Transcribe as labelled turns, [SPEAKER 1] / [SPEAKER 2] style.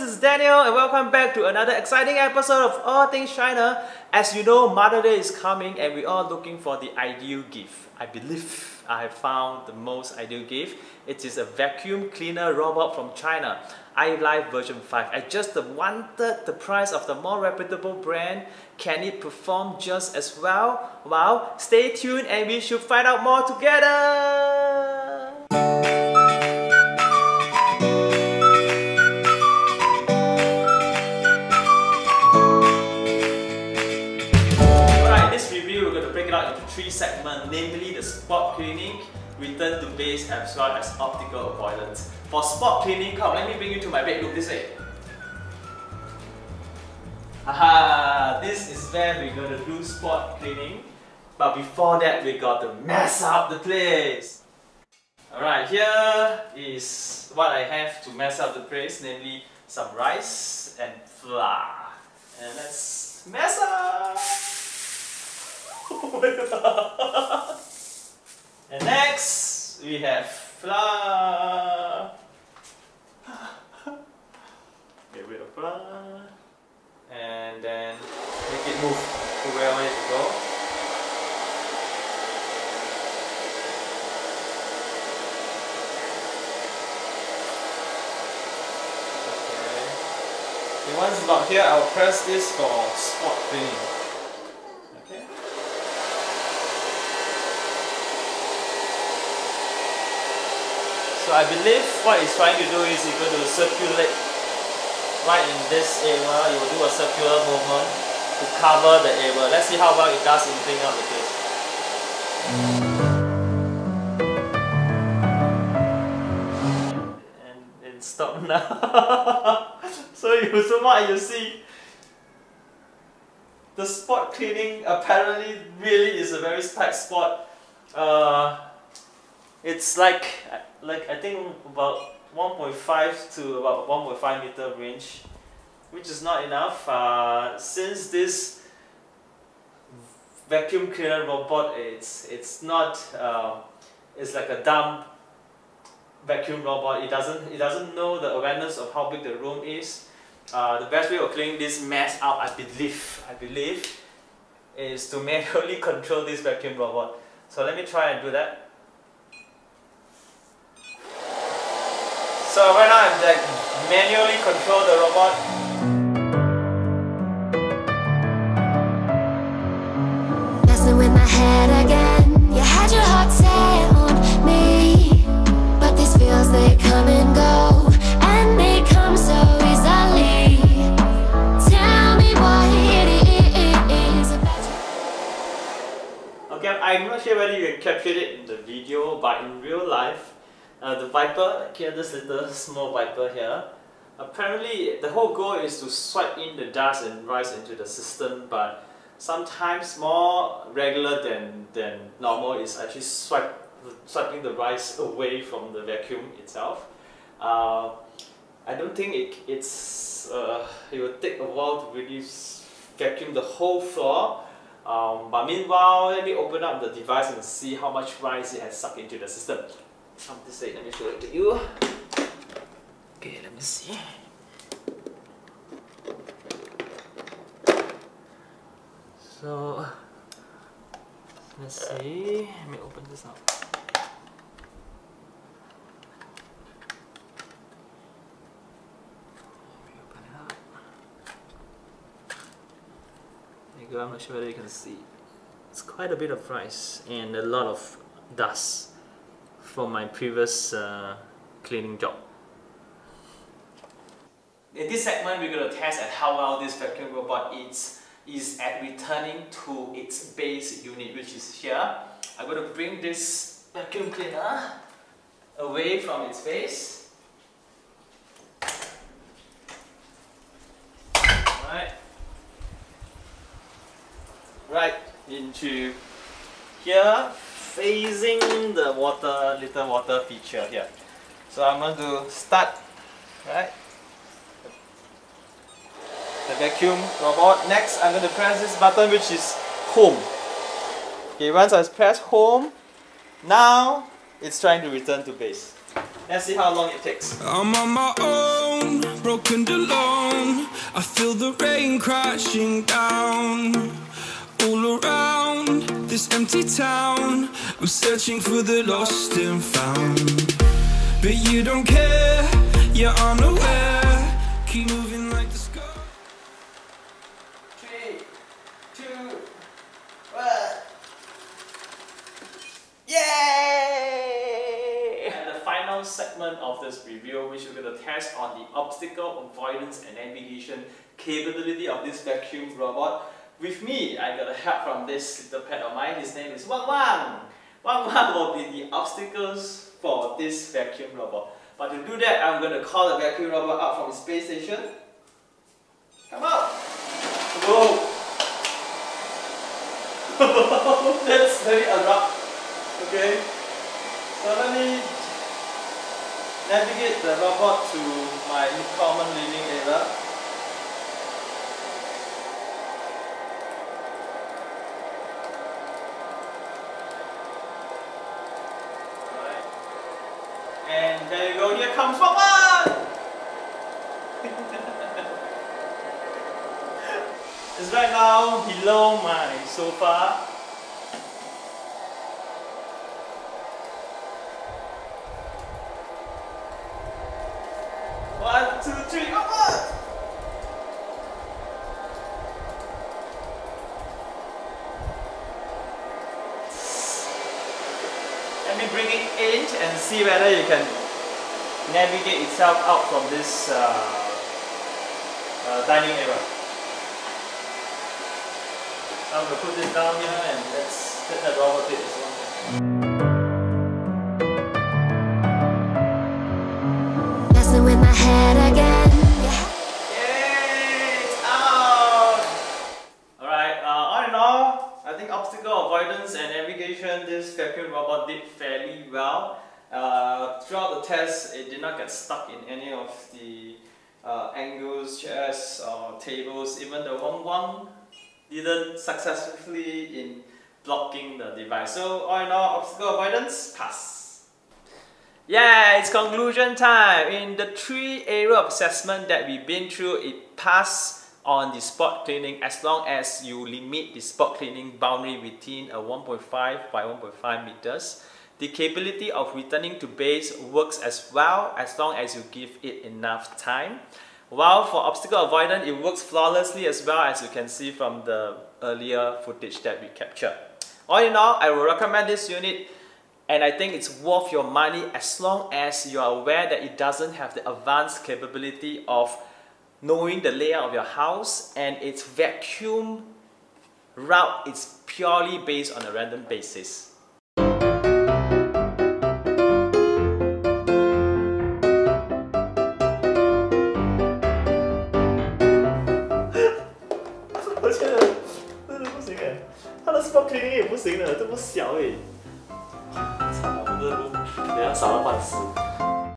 [SPEAKER 1] is Daniel and welcome back to another exciting episode of All Things China. As you know, Mother's Day is coming and we are looking for the ideal gift. I believe I have found the most ideal gift. It is a vacuum cleaner robot from China, iLife version 5. At just one-third the price of the more reputable brand, can it perform just as well? Well, stay tuned and we should find out more together! Into three segments, namely the spot cleaning, return to base, as well as optical avoidance. For spot cleaning, come, let me bring you to my bedroom this way. Aha, this is where we're going to do spot cleaning. But before that, we got to mess up the place. Alright, here is what I have to mess up the place, namely some rice and flour. And let's mess up! And next we have flour. Get rid of flour and then make it move to where I want it to go. Okay. Once it's about here, I'll press this for spot cleaning. So I believe what it's trying to do is it's going to circulate right in this area. You will do a circular movement to cover the area. Let's see how well it does in cleaning up the place. And it stopped now. So what you see, the spot cleaning apparently really is a very tight spot. It's like I think about 1.5 to about 1.5 meter range, which is not enough. Since this vacuum cleaner robot, it's not it's like a dumb vacuum robot. It doesn't know the awareness of how big the room is. The best way of cleaning this mess out, I believe, is to manually control this vacuum robot. So let me try and do that. So right now I'm like manually control the robot.
[SPEAKER 2] Messing with my head again. You had your heart set on me, but these feels, they come and go, and they come so easily. Tell me what it is about.
[SPEAKER 1] Okay, I'm not sure whether you can capture it in the video, but in real life, the Viper, here, this little small Viper here, apparently the whole goal is to swipe in the dust and rice into the system, but sometimes more regular than normal is actually swiping the rice away from the vacuum itself. I don't think it will take a while to really vacuum the whole floor. But meanwhile, let me open up the device and see how much rice it has sucked into the system. Come this way, let me show it to you. Okay, let me see. So, let's see. Let me open this up. Let me open it up. There you go, I'm not sure whether you can see. It's quite a bit of rice and a lot of dust from my previous cleaning job. In this segment, we're going to test at how well this vacuum robot is at returning to its base unit, which is here. I'm going to bring this vacuum cleaner away from its base. Right into here, facing the little water feature here. So I'm going to start, right, the vacuum robot. Next, I'm going to press this button, which is home. Okay, once I press home, now it's trying to return to base. Let's see how long it takes.
[SPEAKER 3] I'm on my own, broken and alone. I feel the rain crashing down all around this empty town. I'm searching for the lost and found, but you don't care, you're unaware. Keep moving like the sky.
[SPEAKER 1] 3, 2, 1. Yay! And the final segment of this review, which we're going to test on the obstacle avoidance and navigation capability of this vacuum robot. With me, I got help from this little pet of mine. His name is Wang Wang. Wang Wang will be the obstacles for this vacuum robot. But to do that, I'm going to call the vacuum robot out from its space station. Come out! Whoa! That's very abrupt. Okay, so let me navigate the robot to my common living area. Alright. And there you go, here comes Robot! It's right now below my sofa. One, two, three, come on! Let me bring it in and see whether you can navigate itself out from this dining area. I'm going to put this down here and let's let the robot take this one.
[SPEAKER 2] With my head again.
[SPEAKER 1] Yay! It's out! Alright, all in all, I think obstacle avoidance and navigation, this vacuum robot did fairly well. Throughout the test, it did not get stuck in any of the angles, chairs or tables. Even the Wang didn't successfully in blocking the device. So all in all, obstacle avoidance, pass. Yeah, it's conclusion time. In the 3 area of assessment that we've been through, it passed on the spot cleaning as long as you limit the spot cleaning boundary within a 1.5 by 1.5 meters. The capability of returning to base works as well as long as you give it enough time. While for obstacle avoidance, it works flawlessly as well, as you can see from the earlier footage that we captured. All in all, I will recommend this unit. And I think it's worth your money as long as you are aware that it doesn't have the advanced capability of knowing the layout of your house, and its vacuum route is purely based on a random basis. spot cleaning 也不行的，这么小诶。惨了，我的 room 等下少了半死。